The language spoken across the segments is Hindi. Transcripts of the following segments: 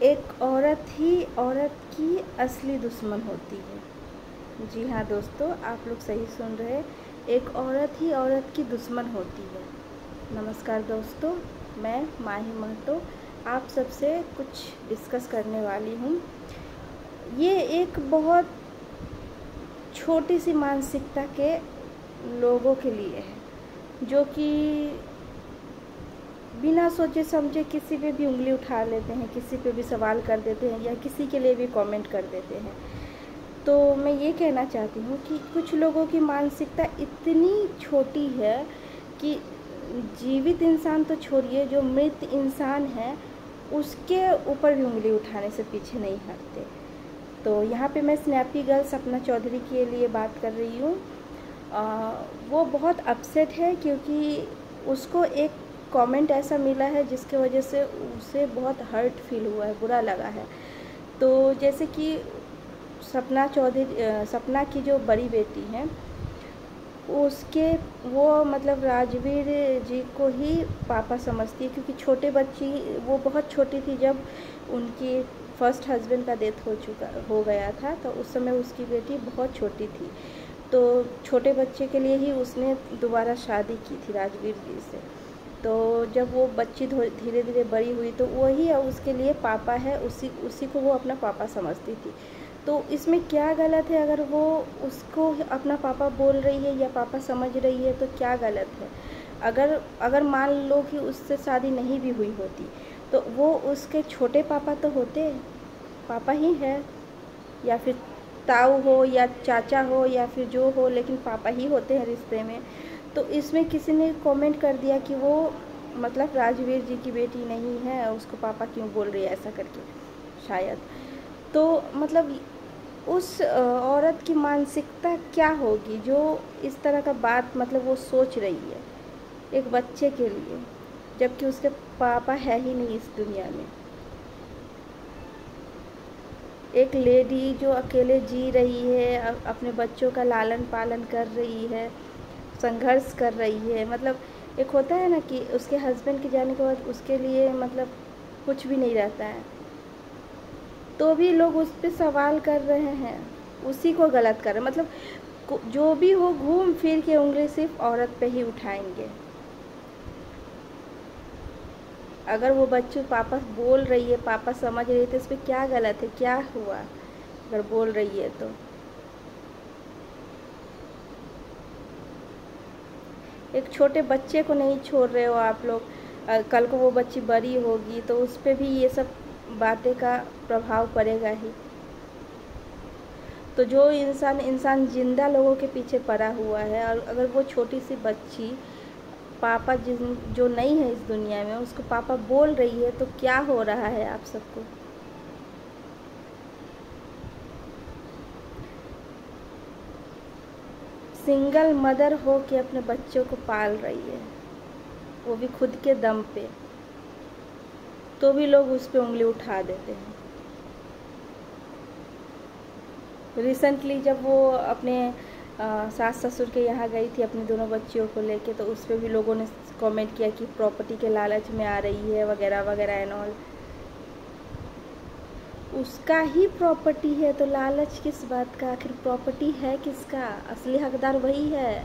एक औरत ही औरत की असली दुश्मन होती है। जी हाँ दोस्तों, आप लोग सही सुन रहे हैं, एक औरत ही औरत की दुश्मन होती है। नमस्कार दोस्तों, मैं माही महतो आप सबसे कुछ डिस्कस करने वाली हूँ। ये एक बहुत छोटी सी मानसिकता के लोगों के लिए है, जो कि बिना सोचे समझे किसी पे भी उंगली उठा लेते हैं, किसी पे भी सवाल कर देते हैं या किसी के लिए भी कमेंट कर देते हैं। तो मैं ये कहना चाहती हूँ कि कुछ लोगों की मानसिकता इतनी छोटी है कि जीवित इंसान तो छोड़िए, जो मृत इंसान है उसके ऊपर भी उंगली उठाने से पीछे नहीं हटते। तो यहाँ पे मैं स्नैपी गर्ल सपना चौधरी के लिए बात कर रही हूँ। वो बहुत अपसेट है क्योंकि उसको एक कमेंट ऐसा मिला है जिसके वजह से उसे बहुत हर्ट फील हुआ है, बुरा लगा है। तो जैसे कि सपना की जो बड़ी बेटी है उसके वो मतलब राजवीर जी को ही पापा समझती है, क्योंकि छोटे बच्ची वो बहुत छोटी थी जब उनकी फर्स्ट हस्बैंड का डेथ हो गया था। तो उस समय उसकी बेटी बहुत छोटी थी, तो छोटे बच्चे के लिए ही उसने दोबारा शादी की थी राजवीर जी से। तो जब वो बच्ची धीरे धीरे बड़ी हुई तो वही उसके लिए पापा है, उसी को वो अपना पापा समझती थी। तो इसमें क्या गलत है? अगर वो उसको अपना पापा बोल रही है या पापा समझ रही है तो क्या गलत है? अगर मान लो कि उससे शादी नहीं भी हुई होती तो वो उसके छोटे पापा तो होते, पापा ही है, या फिर ताऊ हो या चाचा हो या फिर जो हो, लेकिन पापा ही होते हैं रिश्ते में। तो इसमें किसी ने कमेंट कर दिया कि वो मतलब राजवीर जी की बेटी नहीं है, उसको पापा क्यों बोल रही है ऐसा करके, शायद। तो मतलब उस औरत की मानसिकता क्या होगी जो इस तरह का बात मतलब वो सोच रही है एक बच्चे के लिए, जबकि उसके पापा है ही नहीं इस दुनिया में। एक लेडी जो अकेले जी रही है, अपने बच्चों का लालन पालन कर रही है, संघर्ष कर रही है। मतलब एक होता है ना कि उसके हस्बैंड के जाने के बाद उसके लिए मतलब कुछ भी नहीं रहता है, तो भी लोग उस पर सवाल कर रहे हैं, उसी को गलत कर रहे हैं। मतलब जो भी हो, घूम फिर के उंगली सिर्फ औरत पे ही उठाएंगे। अगर वो बच्चे पापा बोल रही है, पापा समझ रही है, तो इस पर क्या गलत है? क्या हुआ अगर बोल रही है तो? एक छोटे बच्चे को नहीं छोड़ रहे हो आप लोग, कल को वो बच्ची बड़ी होगी तो उस पर भी ये सब बातें का प्रभाव पड़ेगा ही। तो जो इंसान जिंदा लोगों के पीछे पड़ा हुआ है, और अगर वो छोटी सी बच्ची पापा जो नहीं है इस दुनिया में उसको पापा बोल रही है, तो क्या हो रहा है आप सबको? सिंगल मदर हो के अपने बच्चों को पाल रही है, वो भी खुद के दम पे, तो भी लोग उस पर उंगली उठा देते हैं। रिसेंटली जब वो अपने सास ससुर के यहाँ गई थी अपनी दोनों बच्चियों को लेके, तो उस पर भी लोगों ने कमेंट किया कि प्रॉपर्टी के लालच में आ रही है वगैरह वगैरह एंड ऑल। उसका ही प्रॉपर्टी है तो लालच किस बात का? आखिर प्रॉपर्टी है किसका? असली हकदार वही है।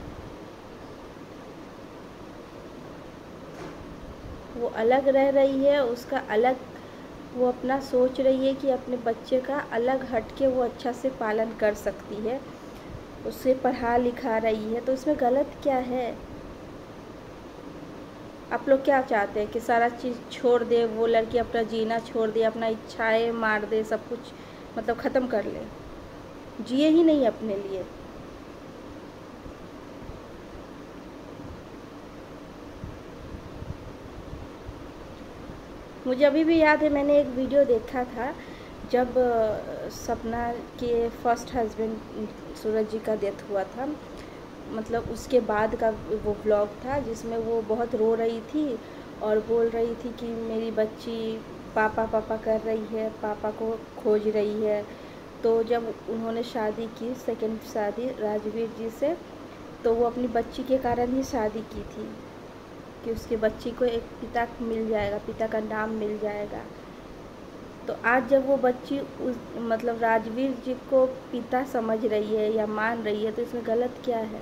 वो अलग रह रही है, उसका अलग, वो अपना सोच रही है कि अपने बच्चे का अलग हट के वो अच्छा से पालन कर सकती है, उसे पढ़ा लिखा रही है, तो इसमें गलत क्या है? आप लोग क्या चाहते हैं कि सारा चीज़ छोड़ दे, वो लड़की अपना जीना छोड़ दे, अपना इच्छाएं मार दे, सब कुछ मतलब ख़त्म कर ले, जिए ही नहीं अपने लिए? मुझे अभी भी याद है, मैंने एक वीडियो देखा था जब सपना के फर्स्ट हस्बैंड सूरज जी का डेथ हुआ था। मतलब उसके बाद का वो व्लॉग था जिसमें वो बहुत रो रही थी और बोल रही थी कि मेरी बच्ची पापा पापा कर रही है, पापा को खोज रही है। तो जब उन्होंने शादी की, सेकंड शादी राजवीर जी से, तो वो अपनी बच्ची के कारण ही शादी की थी कि उसके बच्ची को एक पिता मिल जाएगा, पिता का नाम मिल जाएगा। तो आज जब वो बच्ची उस मतलब राजवीर जी को पिता समझ रही है या मान रही है, तो इसमें गलत क्या है?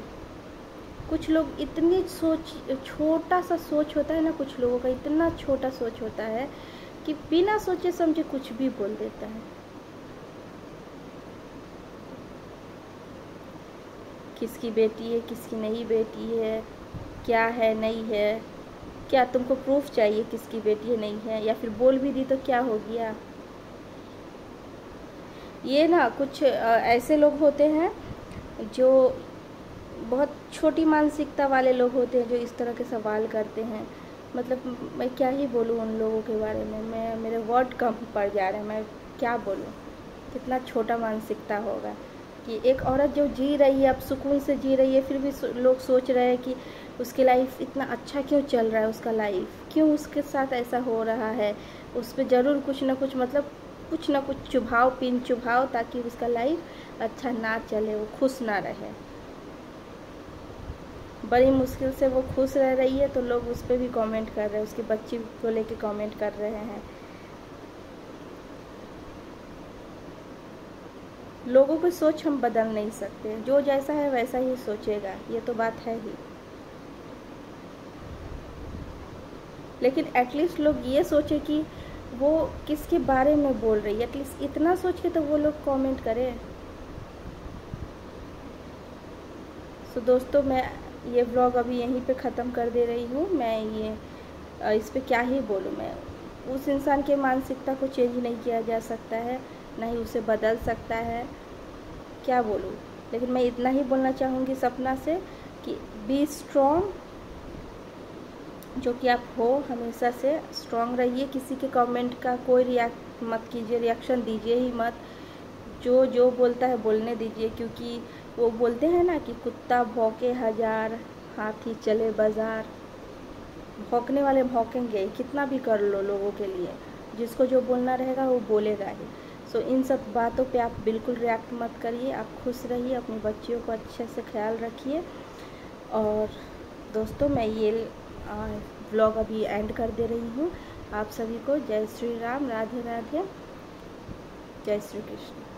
कुछ लोग इतनी सोच, छोटा सा सोच होता है ना, कुछ लोगों का इतना छोटा सोच होता है कि बिना सोचे समझे कुछ भी बोल देता है। किसकी बेटी है, किसकी नहीं बेटी है, क्या है नहीं है, क्या तुमको प्रूफ चाहिए किसकी बेटी है नहीं है? या फिर बोल भी दी तो क्या हो गया? ये ना कुछ ऐसे लोग होते हैं जो बहुत छोटी मानसिकता वाले लोग होते हैं, जो इस तरह के सवाल करते हैं। मतलब मैं क्या ही बोलूँ उन लोगों के बारे में, मेरे वर्ड कम पड़ जा रहे हैं, मैं क्या बोलूँ। कितना छोटा मानसिकता होगा कि एक औरत जो जी रही है, अब सुकून से जी रही है, फिर भी लोग सोच रहे हैं कि उसकी लाइफ इतना अच्छा क्यों चल रहा है, उसका लाइफ क्यों उसके साथ ऐसा हो रहा है। उस पर ज़रूर कुछ ना कुछ, मतलब कुछ ना कुछ चुभाव, पिन चुभाव, ताकि उसका लाइफ अच्छा ना चले, वो खुश ना रहे। बड़ी मुश्किल से वो खुश रह रही है, तो लोग उस पर भी कमेंट कर रहे हैं, उसकी बच्ची को लेके कमेंट कर रहे हैं। लोगों की सोच हम बदल नहीं सकते, जो जैसा है वैसा ही सोचेगा, ये तो बात है ही। लेकिन एटलीस्ट लोग ये सोचे कि वो किसके बारे में बोल रही है, एटलीस्ट इतना सोच के तो वो लोग कमेंट करें। सो दोस्तों, मैं ये व्लॉग अभी यहीं पे ख़त्म कर दे रही हूँ। मैं ये इस पे क्या ही बोलूँ। मैं उस इंसान के मानसिकता को चेंज नहीं किया जा सकता है, ना ही उसे बदल सकता है, क्या बोलूँ। लेकिन मैं इतना ही बोलना चाहूँगी सपना से कि बी स्ट्रॉन्ग, जो कि आप हो, हमेशा से स्ट्रॉन्ग रहिए। किसी के कमेंट का कोई रिएक्ट मत कीजिए, रिएक्शन दीजिए ही मत। जो बोलता है बोलने दीजिए, क्योंकि वो बोलते हैं ना कि कुत्ता भौंके हजार, हाथी चले बाजार। भौंकने वाले भौंकेंगे, कितना भी कर लो लोगों के लिए, जिसको जो बोलना रहेगा वो बोलेगा ही। सो इन सब बातों पे आप बिल्कुल रिएक्ट मत करिए। आप खुश रहिए, अपनी बच्चियों को अच्छे से ख्याल रखिए। और दोस्तों, मैं ये व्लॉग अभी एंड कर दे रही हूँ। आप सभी को जय श्री राम, राधे राधे, जय श्री कृष्ण।